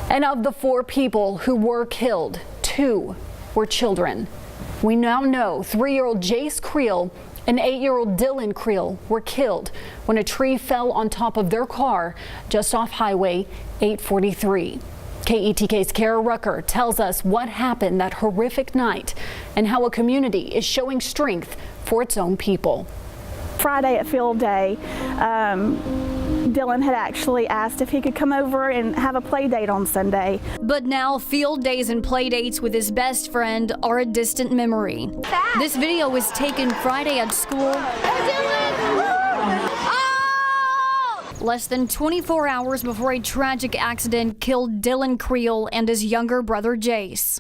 And of the 4 people who were killed, 2 were children. We now know 3-year-old Jace Creel and 8-year-old Dylan Creel were killed when a tree fell on top of their car just off Highway 843. KETK's Kara Rucker tells us what happened that horrific night and how a community is showing strength for its own people. Friday at field day, Dylan had actually asked if he could come over and have a play date on Sunday. But now field days and play dates with his best friend are a distant memory. This video was taken Friday at school. Less than 24 hours before a tragic accident killed Dylan Creel and his younger brother Jace.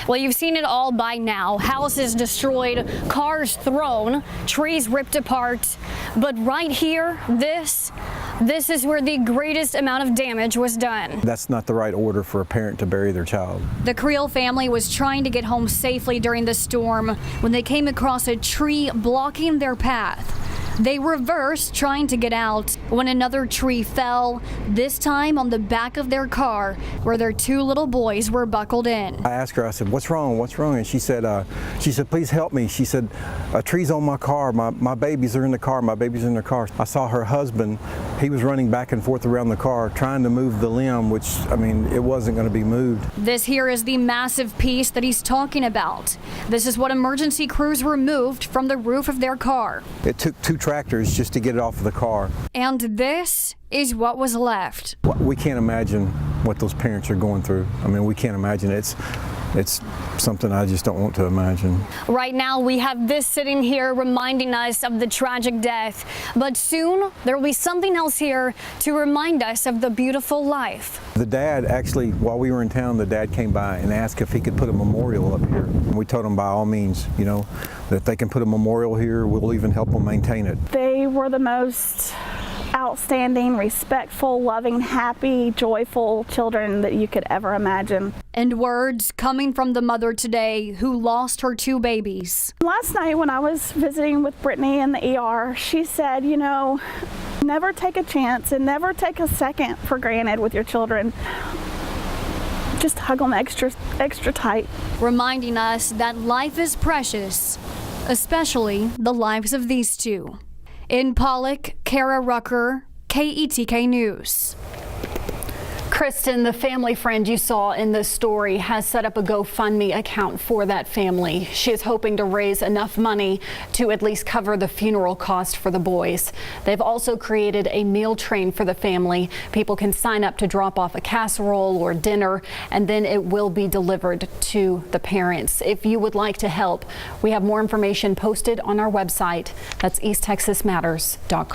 Well, you've seen it all by now. Houses destroyed, cars thrown, trees ripped apart. But right here, this is where the greatest amount of damage was done. That's not the right order for a parent to bury their child. The Creel family was trying to get home safely during the storm when they came across a tree blocking their path. They reversed, trying to get out, when another tree fell, this time on the back of their car, where their 2 little boys were buckled in. I asked her, I said, what's wrong? What's wrong? And she said, please help me. She said, a tree's on my car. My babies are in the car. My babies are in the car. I saw her husband. He was running back and forth around the car, trying to move the limb, which, I mean, it wasn't going to be moved. This here is the massive piece that he's talking about. This is what emergency crews removed from the roof of their car. It took 2 tractors just to get it off of the car. And this is what was left. We can't imagine what those parents are going through. I mean, we can't imagine it. It's something I just don't want to imagine. Right now we have this sitting here reminding us of the tragic death, but soon there will be something else here to remind us of the beautiful life. The dad actually, while we were in town, the dad came by and asked if he could put a memorial up here. And we told him by all means, you know, that they can put a memorial here. We'll even help them maintain it. They were the most outstanding, respectful, loving, happy, joyful children that you could ever imagine. And words coming from the mother today who lost her 2 babies. Last night when I was visiting with Brittany in the ER, she said, you know, never take a chance and never take a second for granted with your children. Just hug them extra tight. Reminding us that life is precious, especially the lives of these 2. In Pollok, Kara Rucker, KETK News. Kristen, the family friend you saw in this story, has set up a GoFundMe account for that family. She is hoping to raise enough money to at least cover the funeral cost for the boys. They've also created a meal train for the family. People can sign up to drop off a casserole or dinner, and then it will be delivered to the parents. If you would like to help, we have more information posted on our website. That's easttexasmatters.com.